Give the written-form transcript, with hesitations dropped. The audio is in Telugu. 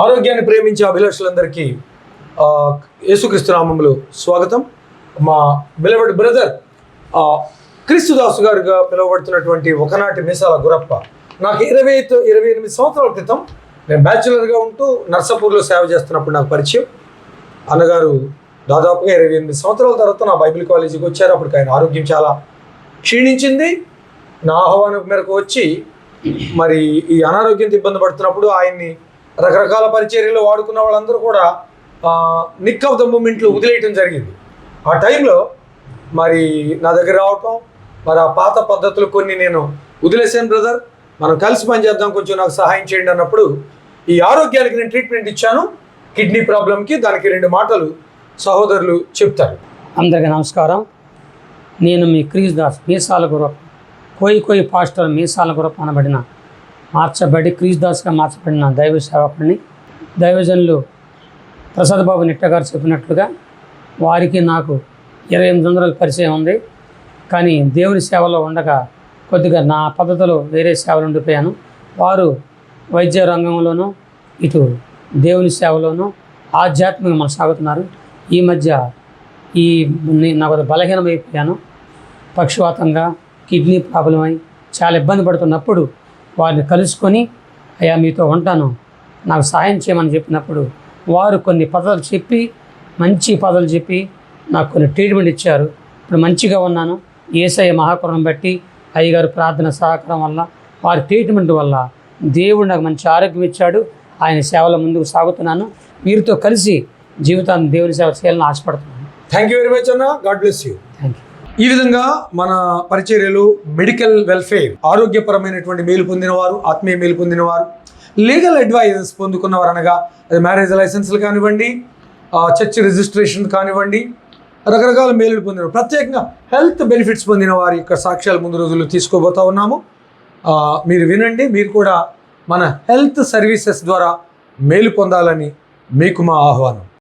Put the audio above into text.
ఆరోగ్యాన్ని ప్రేమించే అభిలాషులందరికీ యేసుక్రీస్తు నామములో స్వాగతం. మా బిలవడ్ బ్రదర్ క్రీస్తుదాసు గారుగా పిలువబడుతున్నటువంటి ఒకనాటి మీసాల గురప్ప నాకు 28 సంవత్సరాల క్రితం నేను బ్యాచులర్గా ఉంటూ నర్సాపూర్లో సేవ చేస్తున్నప్పుడు నాకు పరిచయం. అన్నగారు దాదాపుగా 28 సంవత్సరాల తర్వాత నా బైబిల్ కాలేజీకి వచ్చారు. అప్పటికి ఆయన ఆరోగ్యం చాలా క్షీణించింది. నా ఆహ్వానం మేరకు వచ్చి మరి ఈ అనారోగ్యంతో ఇబ్బంది పడుతున్నప్పుడు ఆయన్ని రకరకాల పరిచర్యలు వాడుకున్న వాళ్ళందరూ కూడా నిక్ ఆఫ్ ద మూమెంట్లో వదిలేయటం జరిగింది. ఆ టైంలో మరి నా దగ్గర రావటం, మరి ఆ పాత పద్ధతులు కొన్ని నేను వదిలేసాను. బ్రదర్, మనం కలిసి పనిచేద్దాం, కొంచెం నాకు సహాయం చేయండి అన్నప్పుడు ఈ ఆరోగ్యానికి నేను ట్రీట్మెంట్ ఇచ్చాను. కిడ్నీ ప్రాబ్లంకి దానికి 2 మాటలు సహోదరులు చెప్తారు. అందరికీ నమస్కారం. నేను మీ క్రీస్తుదాస్ మీసాల గురప్ప, కోయి పాస్టర్ మీసాల గురప్ప అనబడిన మార్చబడి క్రీస్తుదాస్గా మార్చబడిన దైవ సేవకుడిని. దైవజనులు ప్రసాద్ బాబు నిట్ట గారు చెప్పినట్లుగా వారికి నాకు 28 సంవత్సరాల పరిచయం ఉంది. కానీ దేవుని సేవలో ఉండగా కొద్దిగా నా పద్ధతిలో వేరే సేవలు ఉండిపోయాను. వారు వైద్య రంగంలోనూ ఇటు దేవుని సేవలోనూ ఆధ్యాత్మికంగా మనం సాగుతున్నారు. ఈ మధ్య నాకు బలహీనమైపోయాను. పక్షవాతంగా కిడ్నీ ప్రాబ్లం అయి చాలా ఇబ్బంది పడుతున్నప్పుడు వారిని కలుసుకొని, అయ్యా మీతో ఉంటాను, నాకు సహాయం చేయమని చెప్పినప్పుడు వారు కొన్ని పదాలు చెప్పి, మంచి పదాలు చెప్పి నాకు కొన్ని ట్రీట్మెంట్ ఇచ్చారు. ఇప్పుడు మంచిగా ఉన్నాను. యేసయ్య మహాకరుణను బట్టి, అయ్యగారు ప్రార్థన సహకారం వల్ల, వారి ట్రీట్మెంట్ వల్ల దేవుడు నాకు మంచి ఆరోగ్యం ఇచ్చాడు. ఆయన సేవలో ముందుకు సాగుతున్నాను. వీరితో కలిసి జీవితాన్ని దేవుని సేవ చేయాలని ఆశపడుతున్నాను. థ్యాంక్ యూ వెరీ మచ్ అన్న. God bless you. Thank you. ఈ విధంగా మన పరిచర్యలు మెడికల్ వెల్ఫేర్, ఆరోగ్యపరమైనటువంటి మేలు పొందినవారు, ఆత్మీయ మేలు పొందినవారు, లీగల్ అడ్వైజెస్ పొందుకున్నవారు, అనగా అది మ్యారేజ్ లైసెన్స్లు కానివ్వండి, చర్చ్ రిజిస్ట్రేషన్ కానివ్వండి, రకరకాల మేలు పొందిన, ప్రత్యేకంగా హెల్త్ బెనిఫిట్స్ పొందిన వారి యొక్క సాక్ష్యాలు ముందు రోజుల్లో తీసుకోబోతా ఉన్నాము. మీరు వినండి. మీరు కూడా మన హెల్త్ సర్వీసెస్ ద్వారా మేలు పొందాలని మీకు మా ఆహ్వానం.